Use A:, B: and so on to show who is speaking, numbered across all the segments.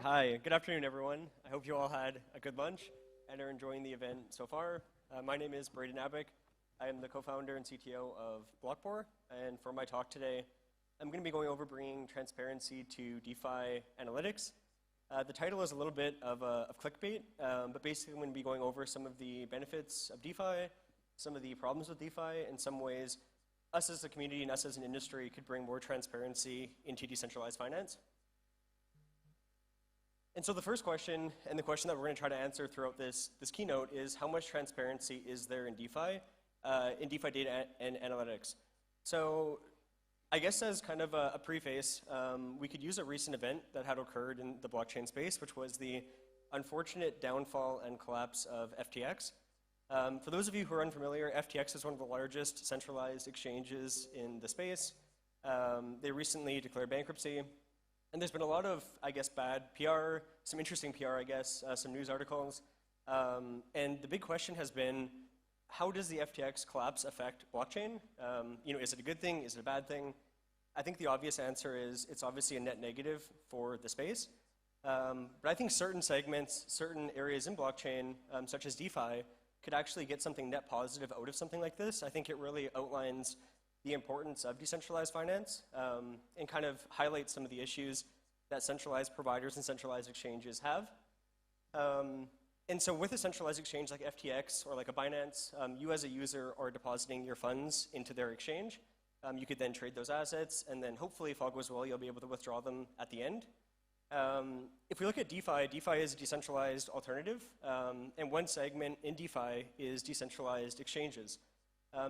A: Hi, good afternoon, everyone. I hope you all had a good lunch and are enjoying the event so far. My name is Brayden Abick. I am the co-founder and CTO of Blockpour, and for my talk today, I'm going to be going over bringing transparency to DeFi analytics. The title is a little bit of clickbait, but basically I'm going to be going over some of the benefits of DeFi, some of the problems with DeFi, and some ways us as a community and us as an industry could bring more transparency into decentralized finance. And so the first question, and the question that we're going to try to answer throughout this keynote, is how much transparency is there in DeFi data and analytics? So I guess as kind of a preface, we could use a recent event that had occurred in the blockchain space, which was the unfortunate downfall and collapse of FTX. For those of you who are unfamiliar, FTX is one of the largest centralized exchanges in the space. They recently declared bankruptcy. And there's been a lot of, I guess, bad PR, some interesting PR, I guess, some news articles. And the big question has been, how does the FTX collapse affect blockchain? Is it a good thing? Is it a bad thing? I think the obvious answer is it's obviously a net negative for the space. But I think certain segments, certain areas in blockchain, such as DeFi, could actually get something net positive out of something like this. I think it really outlines the importance of decentralized finance and kind of highlights some of the issues that centralized providers and centralized exchanges have. And so with a centralized exchange like FTX or like a Binance, you as a user are depositing your funds into their exchange. You could then trade those assets, and then hopefully, if all goes well, you'll be able to withdraw them at the end. If we look at DeFi, DeFi is a decentralized alternative, and one segment in DeFi is decentralized exchanges.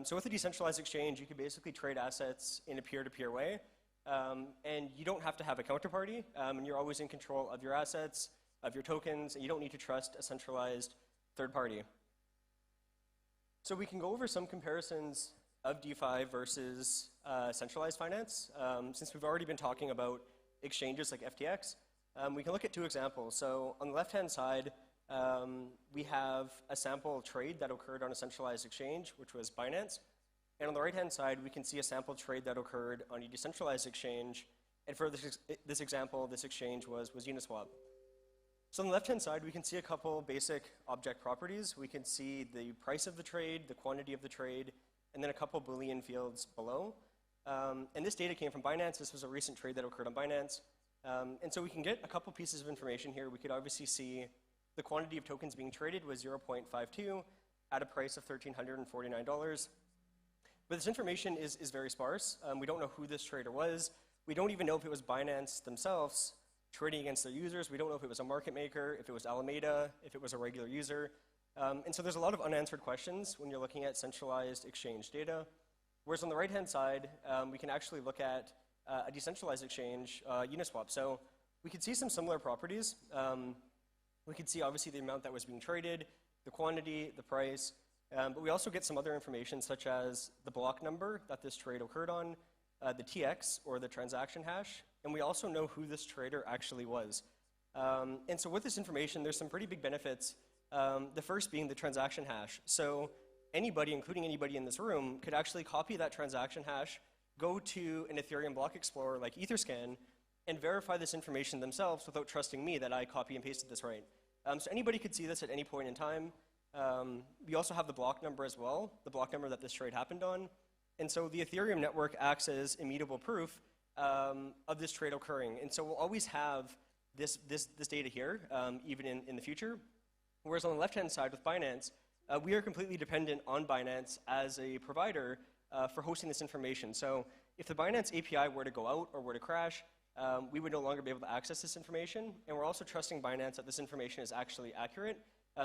A: So with a decentralized exchange, you can basically trade assets in a peer-to-peer way, and you don't have to have a counterparty, and you're always in control of your assets, of your tokens, and you don't need to trust a centralized third party. So we can go over some comparisons of DeFi versus centralized finance. Since we've already been talking about exchanges like FTX, we can look at two examples. So on the left-hand side, we have a sample trade that occurred on a centralized exchange, which was Binance. And on the right-hand side, we can see a sample trade that occurred on a decentralized exchange. And for this example, this exchange was Uniswap. So on the left-hand side, we can see a couple basic object properties. We can see the price of the trade, the quantity of the trade, and then a couple Boolean fields below. And this data came from Binance. This was a recent trade that occurred on Binance. And so we can get a couple pieces of information here. We could obviously see the quantity of tokens being traded was 0.52 at a price of $1,349. But this information is very sparse. We don't know who this trader was. We don't even know if it was Binance themselves trading against their users. We don't know if it was a market maker, if it was Alameda, if it was a regular user. And so there's a lot of unanswered questions when you're looking at centralized exchange data. Whereas on the right-hand side, we can actually look at a decentralized exchange, Uniswap. So we can see some similar properties. We can see obviously the amount that was being traded, the quantity, the price, but we also get some other information such as the block number that this trade occurred on, the TX or the transaction hash, and we also know who this trader actually was. And so with this information, there's some pretty big benefits. The first being the transaction hash. So anybody, including anybody in this room, could actually copy that transaction hash, go to an Ethereum block explorer like Etherscan, and verify this information themselves without trusting me that I copy and pasted this right. So anybody could see this at any point in time. We also have the block number as well, the block number that this trade happened on. And so the Ethereum network acts as immutable proof of this trade occurring. And so we'll always have this data here, even in the future. Whereas on the left-hand side with Binance, we are completely dependent on Binance as a provider for hosting this information. So if the Binance API were to go out or were to crash, we would no longer be able to access this information, and we're also trusting Binance that this information is actually accurate,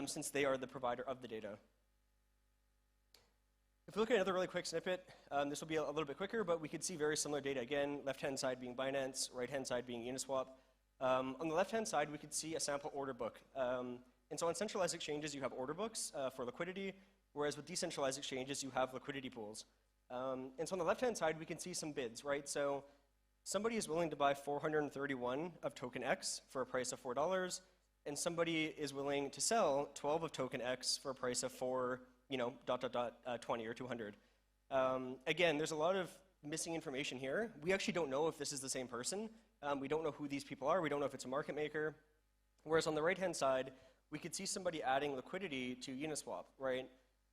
A: since they are the provider of the data. If we look at another really quick snippet, this will be a little bit quicker, but we could see very similar data again, left-hand side being Binance, right-hand side being Uniswap. On the left-hand side, we could see a sample order book. And so on centralized exchanges, you have order books for liquidity, whereas with decentralized exchanges, you have liquidity pools. And so on the left-hand side, we can see some bids, right? So somebody is willing to buy 431 of token X for a price of $4, and somebody is willing to sell 12 of token X for a price of 20 or 200. Again, there's a lot of missing information here. We actually don't know if this is the same person. We don't know who these people are. We don't know if it's a market maker. Whereas on the right-hand side, we could see somebody adding liquidity to Uniswap, right?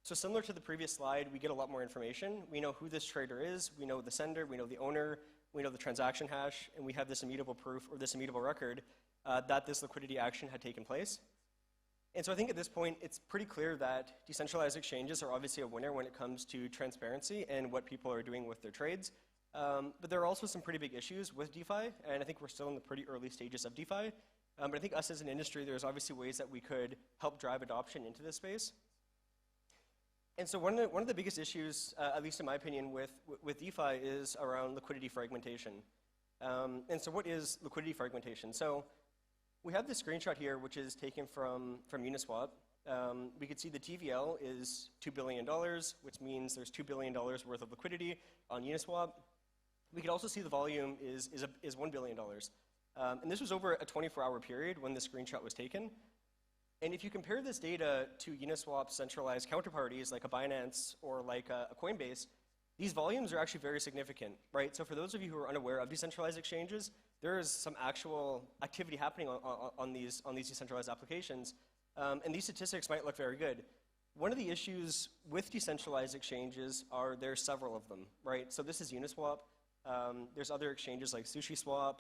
A: So similar to the previous slide, we get a lot more information. We know who this trader is, we know the sender, we know the owner, we know the transaction hash, and we have this immutable proof or this immutable record that this liquidity action had taken place. And so I think at this point, it's pretty clear that decentralized exchanges are obviously a winner when it comes to transparency and what people are doing with their trades. But there are also some pretty big issues with DeFi, and I think we're still in the pretty early stages of DeFi. But I think us as an industry, there's obviously ways that we could help drive adoption into this space. And so one of the biggest issues, at least in my opinion, with DeFi is around liquidity fragmentation. And so what is liquidity fragmentation? So we have this screenshot here, which is taken from Uniswap. We could see the TVL is $2 billion, which means there's $2 billion worth of liquidity on Uniswap. We could also see the volume is $1 billion. And this was over a 24-hour period when the screenshot was taken. And if you compare this data to Uniswap's centralized counterparties like a Binance or like a Coinbase, these volumes are actually very significant, right? So for those of you who are unaware of decentralized exchanges, there is some actual activity happening on these decentralized applications. And these statistics might look very good. One of the issues with decentralized exchanges are there's several of them, right? So this is Uniswap. There's other exchanges like SushiSwap,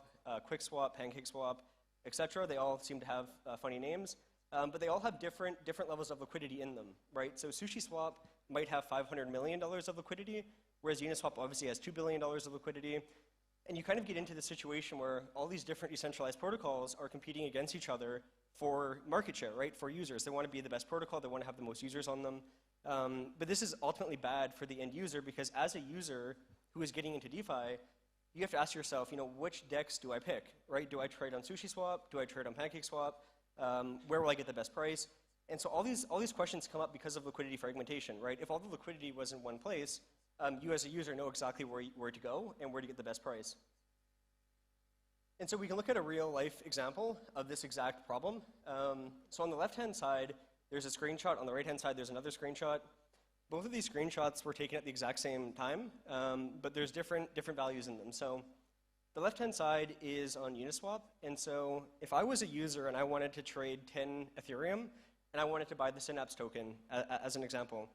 A: QuickSwap, PancakeSwap, etc. They all seem to have funny names, but they all have different levels of liquidity in them, right? So SushiSwap might have $500 million of liquidity, whereas Uniswap obviously has $2 billion of liquidity. And you kind of get into the situation where all these different decentralized protocols are competing against each other for market share, right? For users. They want to be the best protocol, they want to have the most users on them. But this is ultimately bad for the end user because as a user who is getting into DeFi, you have to ask yourself, which DEX do I pick, right? Do I trade on SushiSwap? Do I trade on PancakeSwap? Where will I get the best price? And so all these questions come up because of liquidity fragmentation, right? If all the liquidity was in one place, you as a user know exactly where to go and where to get the best price. And so we can look at a real life example of this exact problem. So on the left-hand side, there's a screenshot. On the right-hand side, there's another screenshot. Both of these screenshots were taken at the exact same time, but there's different values in them. So the left-hand side is on Uniswap. And so if I was a user and I wanted to trade 10 Ethereum, and I wanted to buy the Synapse token as an example,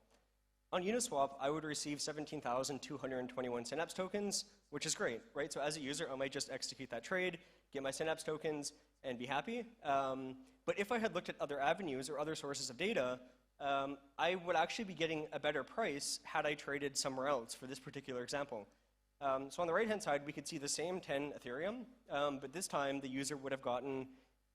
A: on Uniswap, I would receive 17,221 Synapse tokens, which is great, right? So as a user, I might just execute that trade, get my Synapse tokens, and be happy. But if I had looked at other avenues or other sources of data, I would actually be getting a better price had I traded somewhere else for this particular example. So on the right-hand side, we could see the same 10 Ethereum, but this time the user would have gotten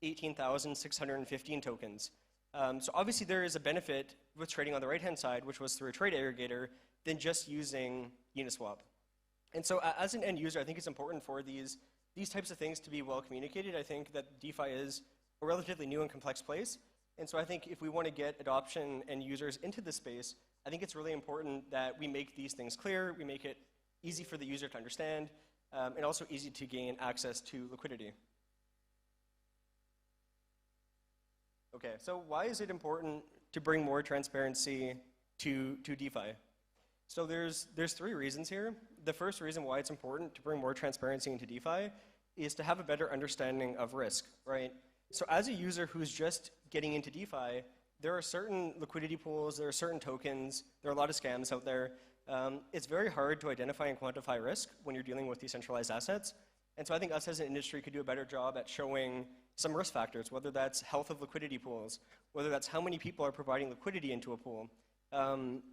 A: 18,615 tokens. So obviously there is a benefit with trading on the right-hand side, which was through a trade aggregator, than just using Uniswap. And so as an end user, I think it's important for these types of things to be well communicated. I think that DeFi is a relatively new and complex place. And so I think if we want to get adoption and users into this space, I think it's really important that we make these things clear, we make it easy for the user to understand, and also easy to gain access to liquidity. Okay, so why is it important to bring more transparency to DeFi? So there's three reasons here. The first reason why it's important to bring more transparency into DeFi is to have a better understanding of risk, right? So as a user who's just getting into DeFi, there are certain liquidity pools, there are certain tokens, there are a lot of scams out there. It's very hard to identify and quantify risk when you're dealing with decentralized assets. And so I think us as an industry could do a better job at showing some risk factors, whether that's health of liquidity pools, whether that's how many people are providing liquidity into a pool.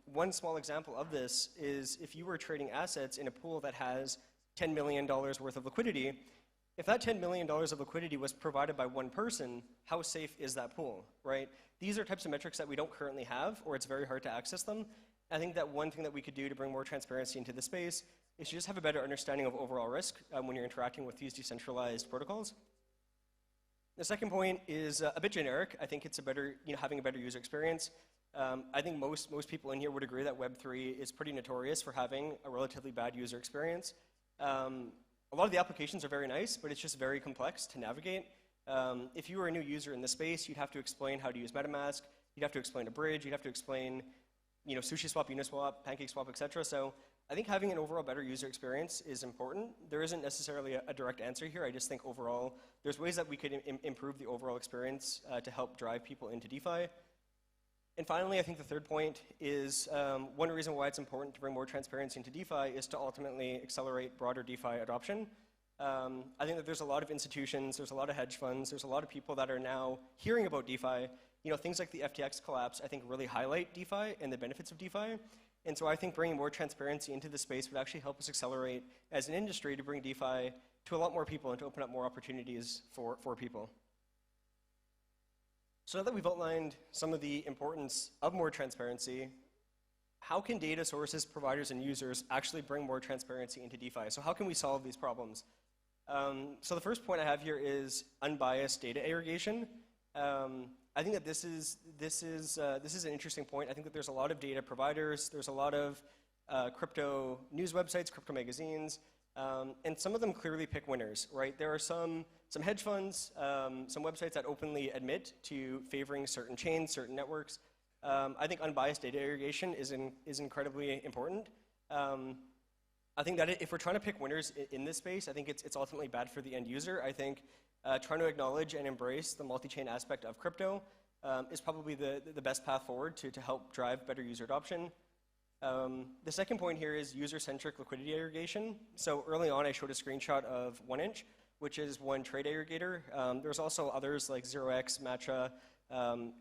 A: One small example of this is if you were trading assets in a pool that has $10 million worth of liquidity, if that $10 million of liquidity was provided by one person, how safe is that pool, right? These are types of metrics that we don't currently have, or it's very hard to access them. I think that one thing that we could do to bring more transparency into the space is to just have a better understanding of overall risk when you're interacting with these decentralized protocols. The second point is a bit generic. I think it's a better, having a better user experience. I think most people in here would agree that Web3 is pretty notorious for having a relatively bad user experience. A lot of the applications are very nice, but it's just very complex to navigate. If you were a new user in the space, you'd have to explain how to use MetaMask. You'd have to explain a bridge. You'd have to explain, SushiSwap, Uniswap, PancakeSwap, etc. So I think having an overall better user experience is important. There isn't necessarily a direct answer here. I just think overall, there's ways that we could improve the overall experience to help drive people into DeFi. And finally, I think the third point is one reason why it's important to bring more transparency into DeFi is to ultimately accelerate broader DeFi adoption. I think that there's a lot of institutions, there's a lot of hedge funds, there's a lot of people that are now hearing about DeFi. You know, things like the FTX collapse, I think, really highlight DeFi and the benefits of DeFi. And so I think bringing more transparency into the space would actually help us accelerate as an industry to bring DeFi to a lot more people and to open up more opportunities for people. So now that we've outlined some of the importance of more transparency, how can data sources, providers, and users actually bring more transparency into DeFi? So how can we solve these problems? So the first point I have here is unbiased data aggregation. I think that this is an interesting point. I think that there's a lot of data providers. There's a lot of crypto news websites, crypto magazines, and some of them clearly pick winners, right? There are some hedge funds, some websites that openly admit to favoring certain chains, certain networks. I think unbiased data aggregation is incredibly important. I think that if we're trying to pick winners in this space, I think it's ultimately bad for the end user. I think trying to acknowledge and embrace the multi-chain aspect of crypto is probably the best path forward to help drive better user adoption. The second point here is user-centric liquidity aggregation. So early on, I showed a screenshot of 1inch, which is one trade aggregator. There's also others like 0x, Matcha,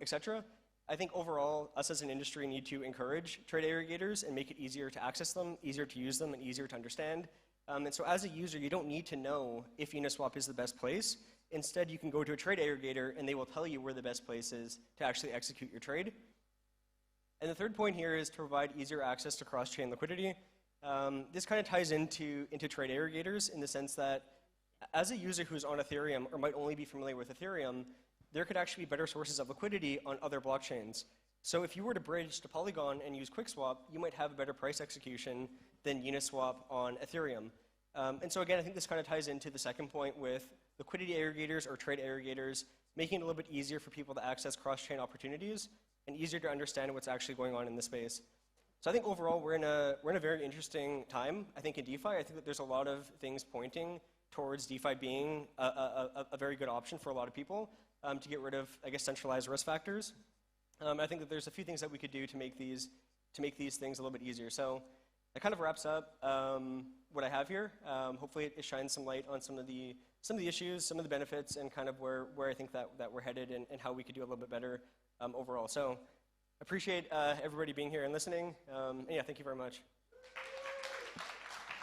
A: etc. I think overall, us as an industry need to encourage trade aggregators and make it easier to access them, easier to use them, and easier to understand. And so as a user, you don't need to know if Uniswap is the best place. Instead, you can go to a trade aggregator and they will tell you where the best place is to actually execute your trade. And the third point here is to provide easier access to cross-chain liquidity. This kind of ties into trade aggregators in the sense that as a user who's on Ethereum or might only be familiar with Ethereum, there could actually be better sources of liquidity on other blockchains. So if you were to bridge to Polygon and use QuickSwap, you might have a better price execution than Uniswap on Ethereum. And so again, I think this kind of ties into the second point with liquidity aggregators or trade aggregators, making it a little bit easier for people to access cross-chain opportunities and easier to understand what's actually going on in the space. So I think overall, we're in a very interesting time. I think in DeFi, I think that there's a lot of things pointing towards DeFi being a very good option for a lot of people to get rid of, I guess, centralized risk factors. I think that there's a few things that we could do to make these things a little bit easier. So that kind of wraps up what I have here. Hopefully, it shines some light on some of the issues, some of the benefits, and kind of where I think that we're headed and how we could do a little bit better overall. So appreciate everybody being here and listening. And yeah, thank you very much.